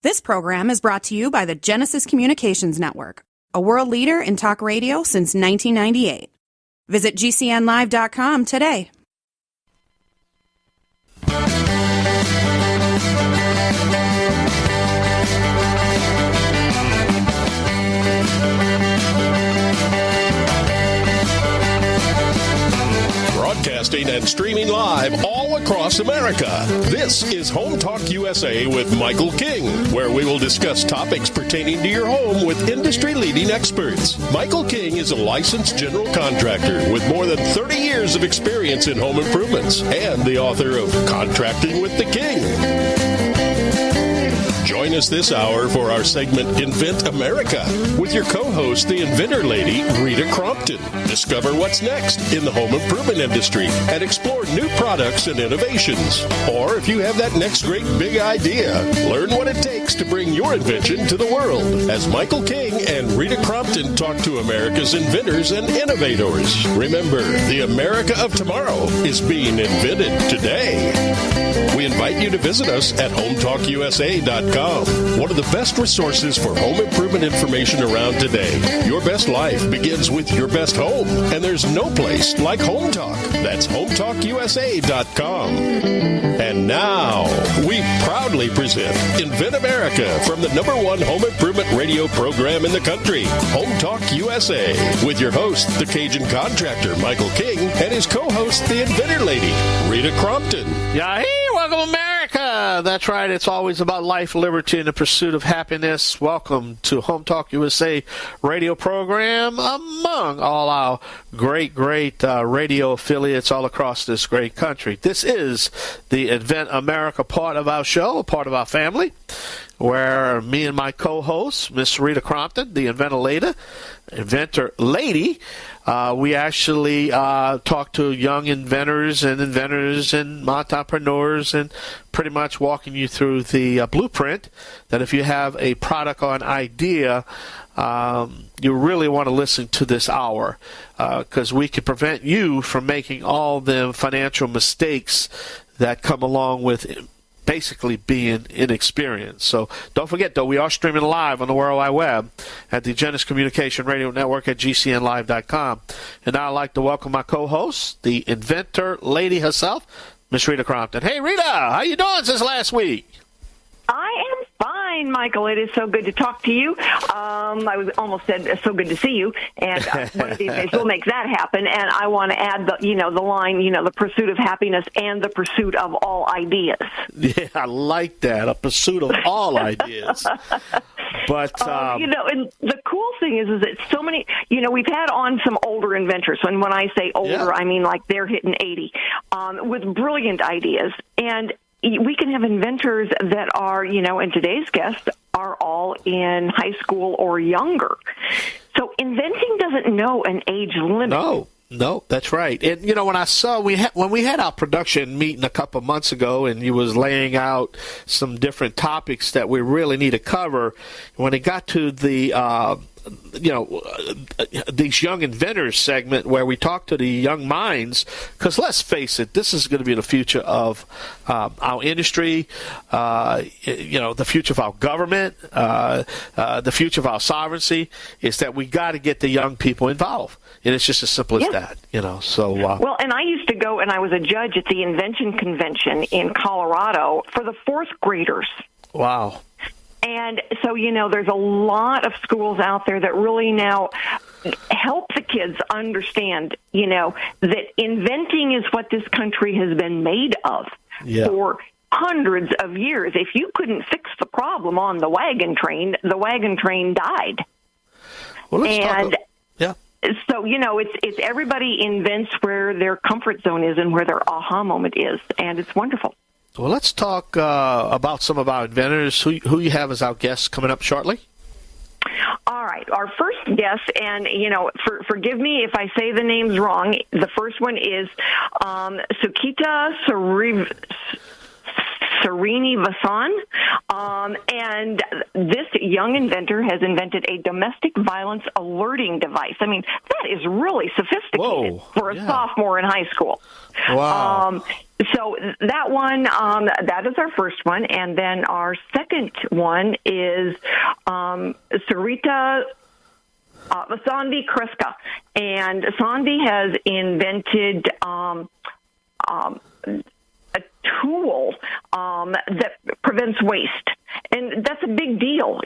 This program is brought to you by the Genesis Communications Network, a world leader in talk radio since 1998. Visit GCNlive.com today. Broadcasting and streaming live all across America. This is Home Talk USA with Michael King, where we will discuss topics pertaining to your home with industry-leading experts. Michael King is a licensed general contractor with more than 30 years of experience in home improvements and the author of Contracting with the King. Join us this hour for our segment Invent America with your co-host, the inventor lady, Rita Crompton. Discover what's next in the home improvement industry and explore new products and innovations. Or if you have that next great big idea, learn what it takes to bring your invention to the world as Michael King and Rita Crompton talk to America's inventors and innovators. Remember, the America of tomorrow is being invented today. We invite you to visit us at HomeTalkUSA.com. One of the best resources for home improvement information around today. Your best life begins with your best home, and there's no place like Home Talk. That's HomeTalkUSA.com. And now, we proudly present Invent America from the #1 home improvement radio program in the country, Home Talk USA, with your host, the Cajun contractor, Michael King, and his co-host, the inventor lady, Rita Crompton. Yeah, hey, welcome America. That's right. It's always about life, liberty, and the pursuit of happiness. Welcome to Home Talk USA radio program among all our great radio affiliates all across this great country. This is the Invent America part of our show, a part of our family, where me and my co-host, Miss Rita Crompton, the inventor lady, we actually talk to young inventors and entrepreneurs and pretty much walking you through the blueprint that if you have a product or an idea, you really want to listen to this hour because we can prevent you from making all the financial mistakes that come along with basically being inexperienced. So don't forget, though, we are streaming live on the World Wide Web at the Genesis Communication Radio Network at GCNlive.com. And now I'd like to welcome my co-host, the inventor lady herself, Miss Rita Crompton. Hey, Rita, how you doing since last week? I am fine, Michael. It is so good to talk to you. I was almost said so good to see you, and one of these days we'll make that happen. And I want to add the line, the pursuit of happiness and the pursuit of all ideas. Yeah, I like that, a pursuit of all ideas. But and the cool thing is that so many, we've had on some older inventors, and when I say older, I mean like they're hitting 80, with brilliant ideas. And we can have inventors that are, and today's guests are all in high school or younger. So inventing doesn't know an age limit. No, that's right. And, when I saw, when we had our production meeting a couple of months ago and you was laying out some different topics that we really need to cover, when it got to the these young inventors segment where we talk to the young minds, because let's face it, this is going to be the future of our industry, the future of our government, the future of our sovereignty, is that we got to get the young people involved. And it's just as simple as that, So well, and I used to go, and I was a judge at the Invention Convention in Colorado for the fourth graders. Wow. And so, there's a lot of schools out there that really now help the kids understand, that inventing is what this country has been made of for hundreds of years. If you couldn't fix the problem on the wagon train died. Well, let's talk. So, it's everybody invents where their comfort zone is and where their aha moment is, and it's wonderful. Well, let's talk about some of our inventors. Who you have as our guests coming up shortly? All right. Our first guest, and, forgive me if I say the names wrong. The first one is Sukita Serini Vasan, and this young inventor has invented a domestic violence alerting device. I mean, that is really sophisticated for a sophomore in high school. Wow. So that one, that is our first one. And then our second one is Sanvi Keskar. And Sanvi has invented a tool that prevents waste. And that's a big deal,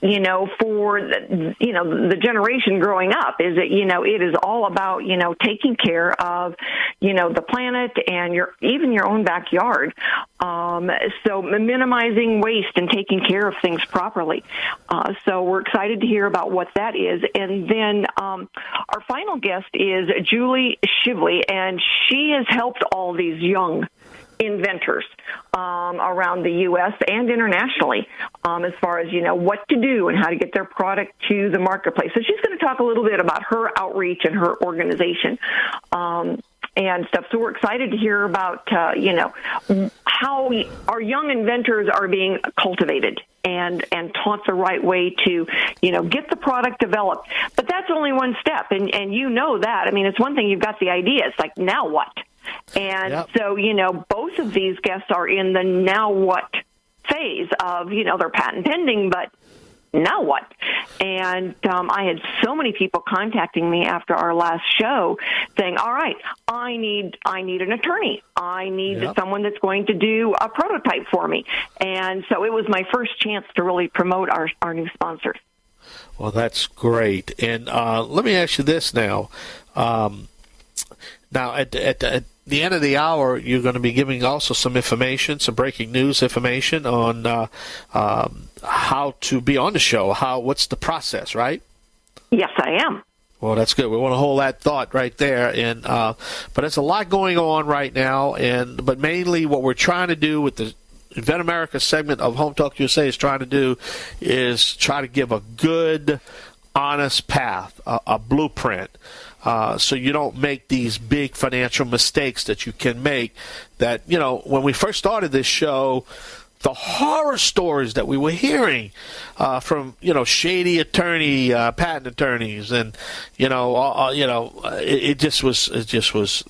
for the generation growing up, is that, it is all about, taking care of, the planet and even your own backyard. So minimizing waste and taking care of things properly. So we're excited to hear about what that is. And then our final guest is Julie Shively, and she has helped all these young inventors around the U.S. and internationally as far as, what to do and how to get their product to the marketplace. So she's going to talk a little bit about her outreach and her organization and stuff. So we're excited to hear about, how our young inventors are being cultivated and taught the right way to, get the product developed. But that's only one step, and that. I mean, it's one thing you've got the idea. It's like, now what? And so, both of these guests are in the now what phase of, they're patent pending, but now what? And I had so many people contacting me after our last show saying, all right, I need an attorney. I need someone that's going to do a prototype for me. And so it was my first chance to really promote our new sponsors. Well, that's great. And let me ask you this now. Now, at the end of the hour, you're going to be giving also some information, some breaking news information on how to be on the show. What's the process, right? Yes, I am. Well, that's good. We want to hold that thought right there. And but there's a lot going on right now. But mainly what we're trying to do with the Invent America segment of Home Talk USA is trying to give a good, honest path, a blueprint. So you don't make these big financial mistakes that you can make. That, when we first started this show, the horror stories that we were hearing from, shady patent attorneys, and it just was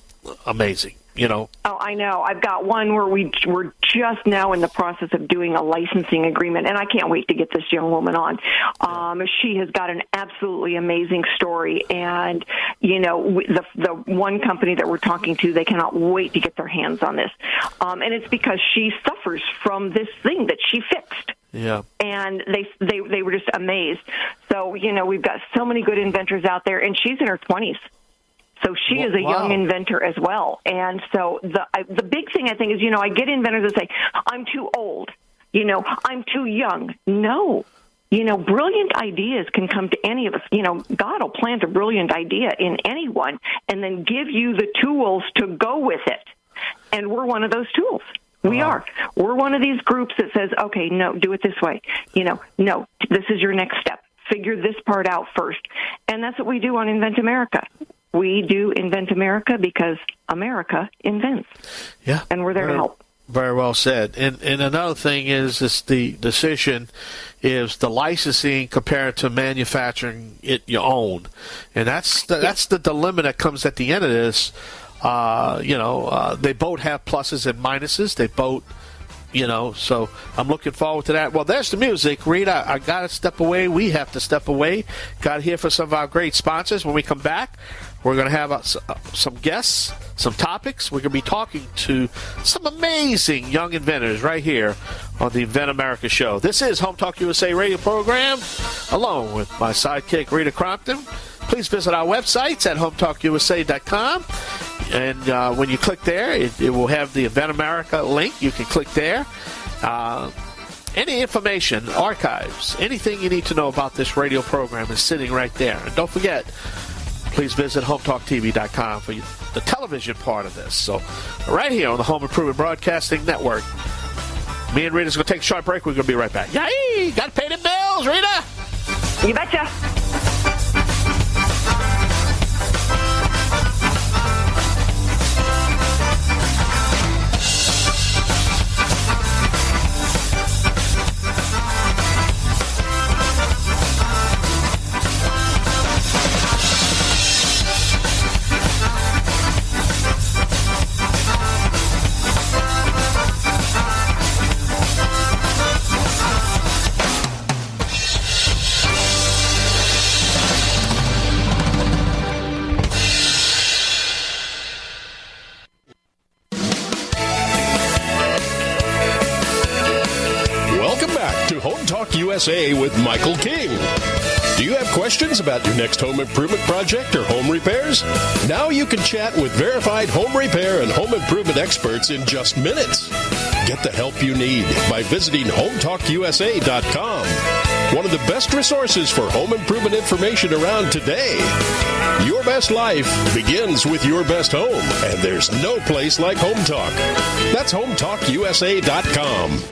amazing. Oh, I know. I've got one where we're just now in the process of doing a licensing agreement, and I can't wait to get this young woman on. She has got an absolutely amazing story, and, the one company that we're talking to, they cannot wait to get their hands on this. And it's because she suffers from this thing that she fixed. Yeah. And they were just amazed. So, we've got so many good inventors out there, and she's in her 20s. So she is a young inventor as well. And so the big thing, I think, is, I get inventors that say, I'm too old, I'm too young. No. Brilliant ideas can come to any of us. God will plant a brilliant idea in anyone and then give you the tools to go with it. And we're one of those tools. We are. We're one of these groups that says, okay, no, do it this way. No, this is your next step. Figure this part out first. And that's what we do on Invent America. We do Invent America because America invents. Yeah. And we're there to help. Very well said. And another thing is the decision is the licensing compared to manufacturing it your own. And that's the dilemma that comes at the end of this. They both have pluses and minuses. They both, so I'm looking forward to that. Well, there's the music. Rita, I got to step away. We have to step away. Got to hear from some of our great sponsors. When we come back, we're going to have some guests, some topics. We're going to be talking to some amazing young inventors right here on the Invent America show. This is Home Talk USA radio program, along with my sidekick, Rita Crompton. Please visit our websites at hometalkusa.com. And when you click there, it will have the Invent America link. You can click there. Any information, archives, anything you need to know about this radio program is sitting right there. And don't forget, please visit HomeTalkTV.com for the television part of this. So right here on the Home Improvement Broadcasting Network. Me and Rita's going to take a short break. We're going to be right back. Yay! Got to pay the bills, Rita! You betcha. Home Talk USA with Michael King. Do you have questions about your next home improvement project or home repairs? Now you can chat with verified home repair and home improvement experts in just minutes. Get the help you need by visiting HomeTalkUSA.com. One of the best resources for home improvement information around today. Your best life begins with your best home, and there's no place like Home Talk. That's HomeTalkUSA.com.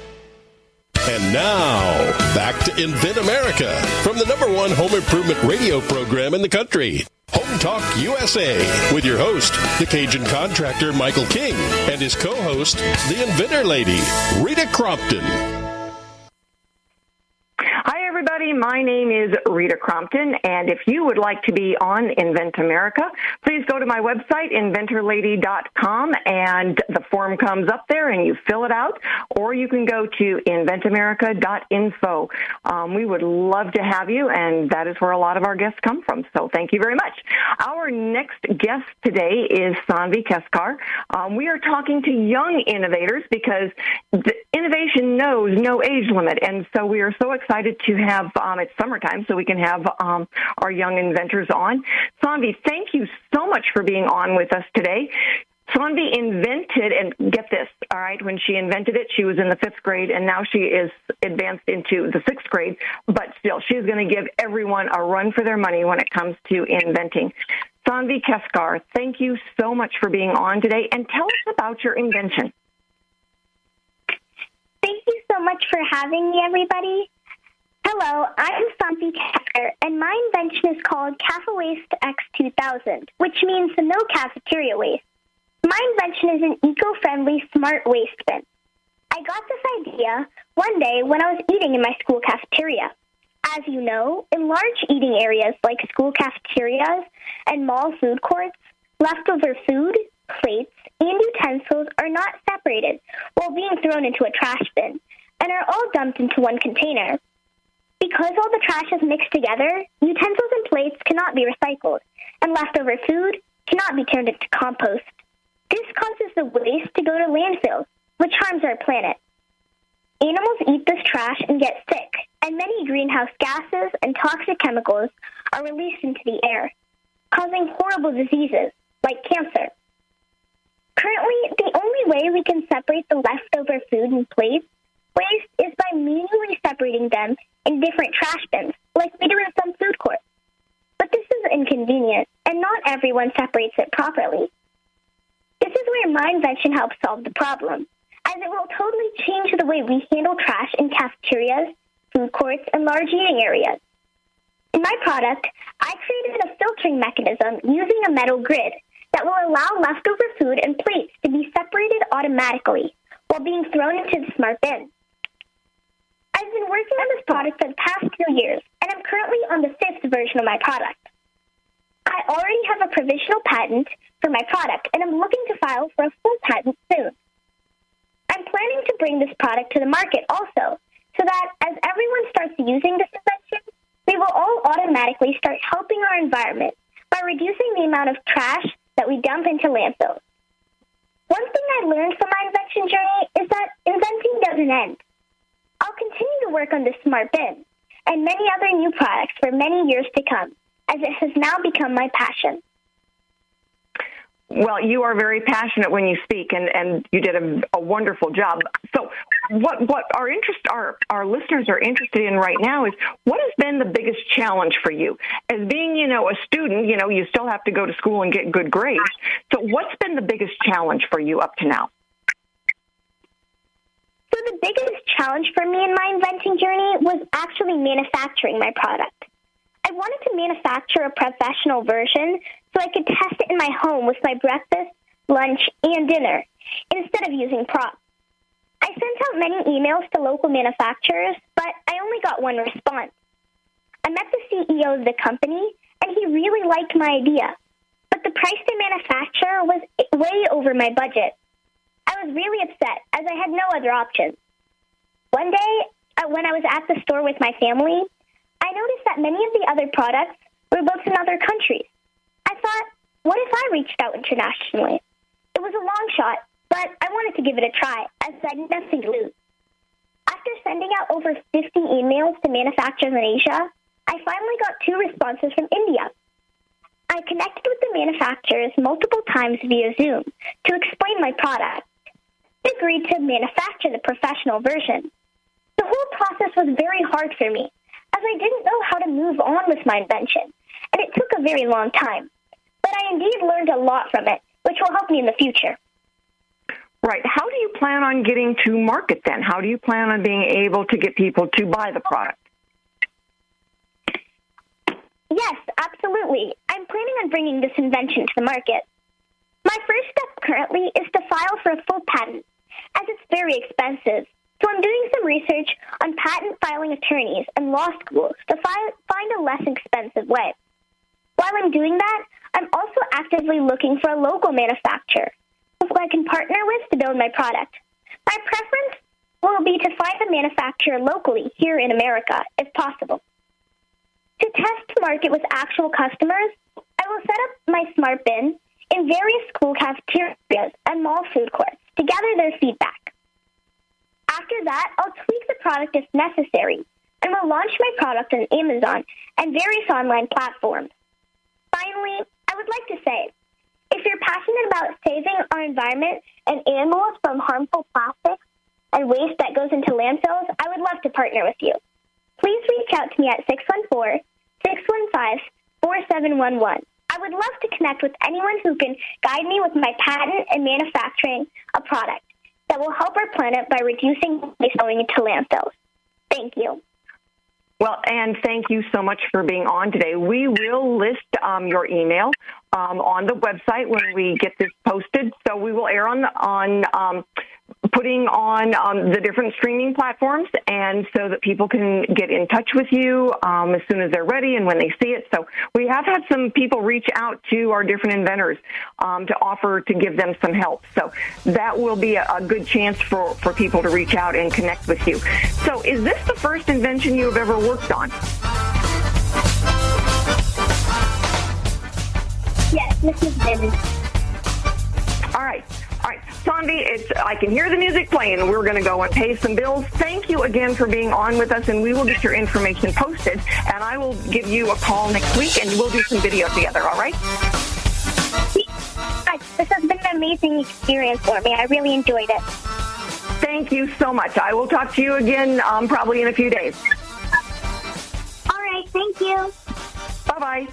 And now, back to Invent America from the #1 home improvement radio program in the country. Home Talk USA with your host, the Cajun contractor Michael King, and his co-host, the Inventor Lady, Rita Crompton. Hi, everybody. My name is Rita Crompton, and if you would like to be on Invent America, please go to my website, inventorlady.com, and the form comes up there, and you fill it out, or you can go to inventamerica.info. We would love to have you, and that is where a lot of our guests come from, so thank you very much. Our next guest today is Sanvi Keskar. We are talking to young innovators because innovation knows no age limit, and so we are so excited to have, it's summertime, so we can have our young inventors on. Sanvi, thank you so much for being on with us today. Sanvi invented, and get this, all right, when she invented it, she was in the 5th grade, and now she is advanced into the 6th grade, but still, she's going to give everyone a run for their money when it comes to inventing. Sanvi Keskar, thank you so much for being on today, and tell us about your invention. Thank you so much for having me, everybody. Hello, I'm Sanvi Keskar, and my invention is called Cafawaste X 2000, which means no cafeteria waste. My invention is an eco-friendly smart waste bin. I got this idea one day when I was eating in my school cafeteria. As you know, in large eating areas like school cafeterias and mall food courts, leftover food, plates, and utensils are not separated while being thrown into a trash bin and are all dumped into one container. Because all the trash is mixed together, utensils and plates cannot be recycled, and leftover food cannot be turned into compost. This causes the waste to go to landfills, which harms our planet. Animals eat this trash and get sick, and many greenhouse gases and toxic chemicals are released into the air, causing horrible diseases like cancer. Currently, the only way we can separate the leftover food and plates waste is by manually separating them in different trash bins, like we do in some food courts. But this is inconvenient, and not everyone separates it properly. This is where my invention helps solve the problem, as it will totally change the way we handle trash in cafeterias, food courts, and large eating areas. In my product, I created a filtering mechanism using a metal grid that will allow leftover food and plates to be separated automatically while being thrown into the smart bin. I've been working on this product for the past 2 years, and I'm currently on the 5th version of my product. I already have a provisional patent for my product, and I'm looking to file for a full patent soon. I'm planning to bring this product to the market also, so that as everyone starts using this invention, we will all automatically start helping our environment by reducing the amount of trash that we dump into landfills. One thing I learned from my invention journey is that inventing doesn't end. I'll continue to work on this smart bin and many other new products for many years to come, as it has now become my passion. Well, you are very passionate when you speak, and you did a wonderful job. So what our listeners are interested in right now is, what has been the biggest challenge for you? As being, a student, you still have to go to school and get good grades. So what's been the biggest challenge for you up to now? So the biggest challenge for me in my inventing journey was actually manufacturing my product. I wanted to manufacture a professional version so I could test it in my home with my breakfast, lunch, and dinner, instead of using props. I sent out many emails to local manufacturers, but I only got one response. I met the CEO of the company, and he really liked my idea, but the price to manufacture was way over my budget. I was really upset, as I had no other options. One day, when I was at the store with my family, I noticed that many of the other products were built in other countries. I thought, what if I reached out internationally? It was a long shot, but I wanted to give it a try, as I had nothing to lose. After sending out over 50 emails to manufacturers in Asia, I finally got 2 responses from India. I connected with the manufacturers multiple times via Zoom to explain my product. They agreed to manufacture the professional version. The whole process was very hard for me, as I didn't know how to move on with my invention, and it took a very long time. But I indeed learned a lot from it, which will help me in the future. Right. How do you plan on getting to market then? How do you plan on being able to get people to buy the product? Yes, absolutely. I'm planning on bringing this invention to the market. My first step currently is to file for a full patent, as it's very expensive. So I'm doing some research on patent filing attorneys and law schools to find a less expensive way. While I'm doing that, I'm also actively looking for a local manufacturer who I can partner with to build my product. My preference will be to find a manufacturer locally here in America, if possible. To test the market with actual customers, I will set up my smart bin in various school cafeterias and mall food courts to gather their feedback. After that, I'll tweak the product if necessary and will launch my product on Amazon and various online platforms. Finally, I would like to say, if you're passionate about saving our environment and animals from harmful plastics and waste that goes into landfills, I would love to partner with you. Please reach out to me at 614-615-4711. I would love to connect with anyone who can guide me with my patent and manufacturing a product that will help our planet by reducing waste going into landfills. Thank you. Well, and thank you so much for being on today. We will list your email on the website when we get this posted. So we will air on putting on the different streaming platforms, and so that people can get in touch with you as soon as they're ready and when they see it. So we have had some people reach out to our different inventors to offer to give them some help. So that will be a good chance for people to reach out and connect with you. So is this the first invention you have ever worked on? Yes, this is Vivian. All right. Sanvi, I can hear the music playing. We're going to go and pay some bills. Thank you again for being on with us, and we will get your information posted, and I will give you a call next week, and we'll do some video together, all right? This has been an amazing experience for me. I really enjoyed it. Thank you so much. I will talk to you again probably in a few days. All right, thank you. Bye-bye.